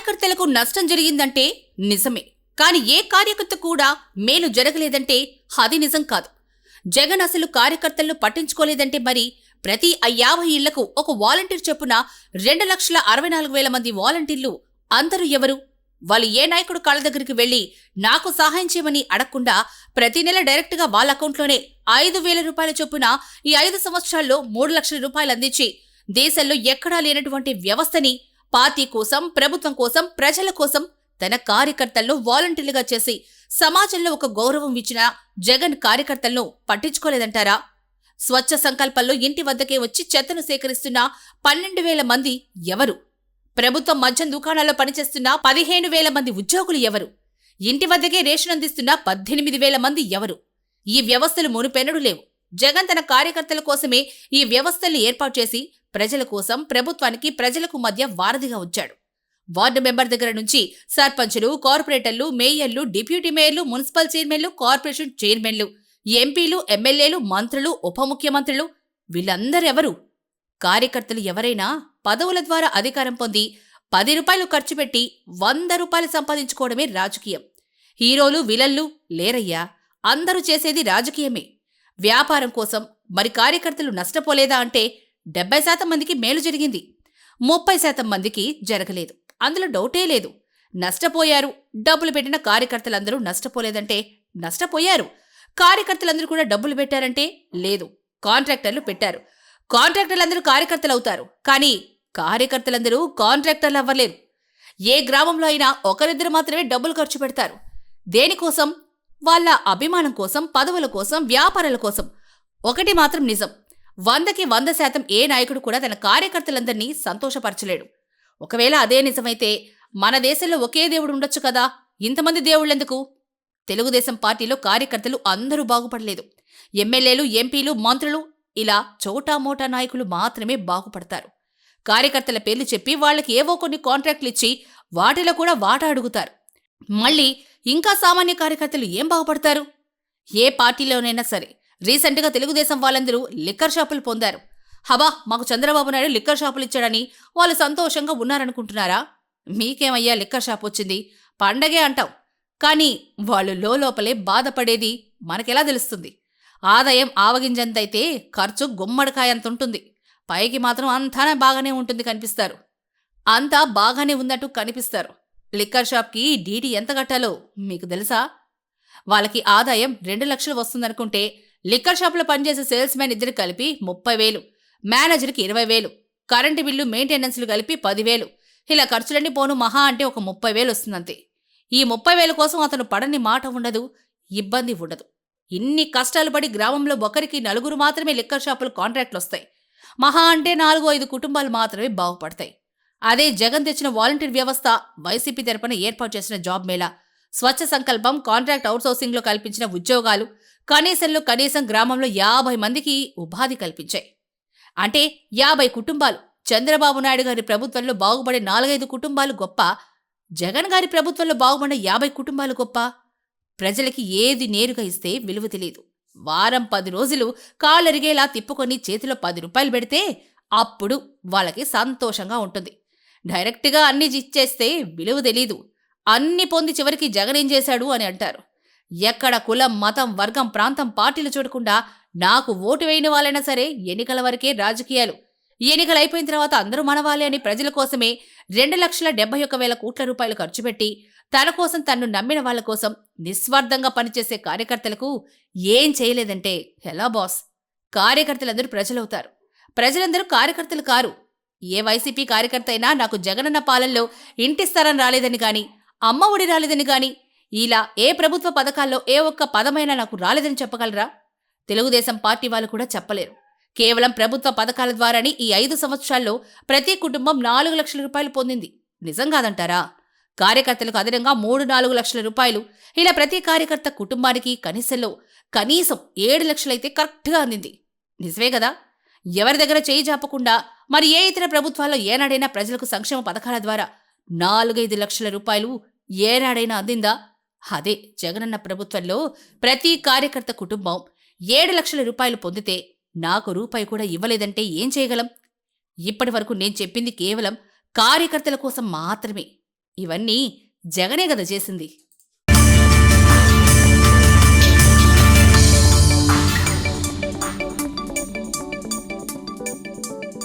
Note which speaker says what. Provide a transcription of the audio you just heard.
Speaker 1: కార్యకర్తలకు నష్టం జరిగిందంటే నిజమే. కానీ ఏ కార్యకర్త కూడా మేలు జరగలేదంటే అది నిజం కాదు. జగన్ అసలు కార్యకర్తలను పట్టించుకోలేదంటే మరి ప్రతి 50 ఇళ్లకు ఒక వాలంటీర్ చొప్పున 2,64,000 మంది వాలంటీర్లు అందరూ ఎవరు? వాళ్ళు ఏ నాయకుడు కాళ్ళ దగ్గరికి వెళ్లి నాకు సహాయం చేయమని అడగకుండా ప్రతి నెల డైరెక్ట్గా వాళ్ళ అకౌంట్లోనే 5,000 రూపాయల చొప్పున ఈ 5 సంవత్సరాల్లో 3 లక్షల రూపాయలు అందించి దేశంలో ఎక్కడా లేనటువంటి వ్యవస్థని పార్టీ కోసం, ప్రభుత్వం కోసం, ప్రజల కోసం తన కార్యకర్తలను వాలంటీర్లుగా చేసి సమాజంలో ఒక గౌరవం ఇచ్చిన జగన్ కార్యకర్తలను పట్టించుకోలేదంటారా? స్వచ్ఛ సంకల్పంలో ఇంటి వద్దకే వచ్చి చెత్తను సేకరిస్తున్న 12,000 మంది ఎవరు? ప్రభుత్వం మద్యం దుకాణాల్లో పనిచేస్తున్న 15,000 మంది ఉద్యోగులు ఎవరు? ఇంటి వద్దకే రేషన్ అందిస్తున్న 18,000 మంది ఎవరు? ఈ వ్యవస్థలు మునుపెన్నడూ లేవు. జగన్ తన కార్యకర్తల కోసమే ఈ వ్యవస్థల్ని ఏర్పాటు చేసి ప్రజల కోసం, ప్రభుత్వానికి, ప్రజలకు మధ్య వారధిగా ఉంచాడు. వార్డు మెంబర్ దగ్గర నుంచి సర్పంచులు, కార్పొరేటర్లు, మేయర్లు, డిప్యూటీ మేయర్లు, మున్సిపల్ చైర్మన్లు, కార్పొరేషన్ చైర్మన్లు, ఎంపీలు, ఎమ్మెల్యేలు, మంత్రులు, ఉప ముఖ్యమంత్రులు వీళ్ళందరెవరు? కార్యకర్తలు ఎవరైనా పదవుల ద్వారా అధికారం పొంది 10 రూపాయలు ఖర్చు పెట్టి 100 రూపాయలు సంపాదించుకోవడమే రాజకీయం. హీరోలు, విలన్లు లేరయ్యా. అందరూ చేసేది రాజకీయమే. వ్యాపారం కోసం. మరి కార్యకర్తలు నష్టపోలేదా అంటే 70% మందికి మేలు జరిగింది, 30% మందికి జరగలేదు. అందులో డౌటే లేదు. నష్టపోయారు. డబ్బులు పెట్టిన కార్యకర్తలందరూ నష్టపోలేదంటే నష్టపోయారు. కార్యకర్తలందరూ కూడా డబ్బులు పెట్టారంటే లేదు. కాంట్రాక్టర్లు పెట్టారు. కాంట్రాక్టర్లందరూ కార్యకర్తలు అవుతారు. కానీ కార్యకర్తలందరూ కాంట్రాక్టర్లు అవ్వలేరు. ఏ గ్రామంలో అయినా ఒకరిద్దరు మాత్రమే డబ్బులు ఖర్చు పెడతారు. దేనికోసం? వాళ్ళ అభిమానం కోసం, పదవుల కోసం, వ్యాపారాల కోసం. ఒకటి మాత్రం నిజం, 100కి 100% ఏ నాయకుడు కూడా తన కార్యకర్తలందరినీ సంతోషపరచలేడు. ఒకవేళ అదే నిజమైతే మన దేశంలో ఒకే దేవుడు ఉండొచ్చు కదా, ఇంతమంది దేవుళ్ళెందుకు? తెలుగుదేశం పార్టీలో కార్యకర్తలు అందరూ బాగుపడలేదు. ఎమ్మెల్యేలు, ఎంపీలు, మంత్రులు ఇలా చోటామోటా నాయకులు మాత్రమే బాగుపడతారు. కార్యకర్తల పేర్లు చెప్పి వాళ్ళకి ఏవో కొన్ని కాంట్రాక్టులు ఇచ్చి వాటిలో కూడా వాటా అడుగుతారు. మళ్ళీ ఇంకా సామాన్య కార్యకర్తలు ఏం బాగుపడతారు? ఏ పార్టీలోనైనా సరే రీసెంట్గా తెలుగుదేశం వాళ్ళందరూ లిక్కర్ షాపులు పొందారు. హబా, మాకు చంద్రబాబు నాయుడు లిక్కర్ షాపులు ఇచ్చాడని వాళ్ళు సంతోషంగా ఉన్నారనుకుంటున్నారా? మీకేమయ్యా లిక్కర్ షాప్ వచ్చింది, పండగే అంటాం. కానీ వాళ్ళు లోపలే బాధపడేది మనకెలా తెలుస్తుంది? ఆదాయం ఆవగింజంతైతే ఖర్చు గుమ్మడికాయంతుంటుంది. పైకి మాత్రం అంతా బాగానే ఉంటుంది కనిపిస్తారు. అంతా బాగానే ఉన్నట్టు కనిపిస్తారు. లిక్కర్ షాప్కి డీడీ ఎంత కట్టాలో మీకు తెలుసా? వాళ్ళకి ఆదాయం 2 లక్షలు వస్తుందనుకుంటే లిక్కర్ షాప్లో పనిచేసే సేల్స్ మ్యాన్ ఇద్దరు కలిపి 30,000, మేనేజర్కి 20,000, కరెంటు బిల్లు, మెయింటెనెన్స్లు కలిపి 10,000. ఇలా ఖర్చులన్నీ పోను మహా అంటే ఒక 30,000 వస్తుందంతే. ఈ 30,000 కోసం అతను పడని మాట ఉండదు, ఇబ్బంది ఉండదు. ఇన్ని కష్టాలు పడి గ్రామంలో ఒకరికి 4 మాత్రమే లిక్కర్ షాపులు కాంట్రాక్ట్లు వస్తాయి. మహా అంటే 4-5 కుటుంబాలు మాత్రమే బాగుపడతాయి. అదే జగన్ తెచ్చిన వాలంటీర్ వ్యవస్థ, వైసీపీ తరపున ఏర్పాటు చేసిన జాబ్ మేళా, స్వచ్ఛ సంకల్పం, కాంట్రాక్ట్ అవుట్సోర్సింగ్లో కల్పించిన ఉద్యోగాలు కనీసంలో కనీసం గ్రామంలో 50 మందికి ఉపాధి కల్పించాయి. అంటే 50 కుటుంబాలు. చంద్రబాబు నాయుడు గారి ప్రభుత్వంలో బాగుపడే 4-5 కుటుంబాలు గొప్ప, జగన్ గారి ప్రభుత్వంలో బాగుపడిన 50 కుటుంబాలు గొప్ప. ప్రజలకి ఏది నేరుగా ఇస్తే విలువ తెలియదు. వారం 10 రోజులు కాళ్ళరిగేలా తిప్పుకొని చేతిలో 10 రూపాయలు పెడితే అప్పుడు వాళ్ళకి సంతోషంగా ఉంటుంది. డైరెక్ట్గా అన్ని ఇచ్చేస్తే విలువ తెలీదు. అన్ని పొంది చివరికి జగన్ ఏం చేశాడు అని అంటారు. ఎక్కడ కులం, మతం, వర్గం, ప్రాంతం, పార్టీలు చూడకుండా నాకు ఓటు వేయని వాళ్ళైనా సరే ఎన్నికల వరకే రాజకీయాలు. ఎన్నికలు అయిపోయిన తర్వాత అందరూ మనవాళ్ళే అని ప్రజల కోసమే 2,71,000 కోట్ల రూపాయలు ఖర్చు పెట్టి తన కోసం, తన్ను నమ్మిన వాళ్ళ కోసం నిస్వార్థంగా పనిచేసే కార్యకర్తలకు ఏం చేయలేదంటే ఎలా బాస్? కార్యకర్తలందరూ ప్రజలవుతారు. ప్రజలందరూ కార్యకర్తలు కారు. ఏ వైసీపీ కార్యకర్త అయినా నాకు జగనన్న పాలనలో ఇంటి స్థలం రాలేదని గాని, అమ్మ ఒడి రాలేదని గాని, ఇలా ఏ ప్రభుత్వ పథకాల్లో ఏ ఒక్క పదమైనా నాకు రాలేదని చెప్పగలరా? తెలుగుదేశం పార్టీ వాళ్ళు కూడా చెప్పలేరు. కేవలం ప్రభుత్వ పథకాల ద్వారానే ఈ 5 సంవత్సరాల్లో ప్రతి కుటుంబం 4 లక్షల రూపాయలు పొందింది. నిజం కాదంటారా? కార్యకర్తలకు అదనంగా 3-4 లక్షల రూపాయలు ఇలా ప్రతి కార్యకర్త కుటుంబానికి కనీసం 7 లక్షలైతే కరెక్ట్గా అందింది. నిజమే కదా? ఎవరి దగ్గర చేయి జాపకుండా మరి ఏ ఇతర ప్రభుత్వాల్లో ఏనాడైనా ప్రజలకు సంక్షేమ పథకాల ద్వారా 4-5 లక్షల రూపాయలు ఏనాడైనా అందిందా? అదే జగనన్న ప్రభుత్వంలో ప్రతి కార్యకర్త కుటుంబం 7 లక్షల రూపాయలు పొందితే నాకు రూపాయి కూడా ఇవ్వలేదంటే ఏం చేయగలం? ఇప్పటి వరకు నేను చెప్పింది కేవలం కార్యకర్తల కోసం మాత్రమే. ఇవన్నీ జగనే గద చేసింది.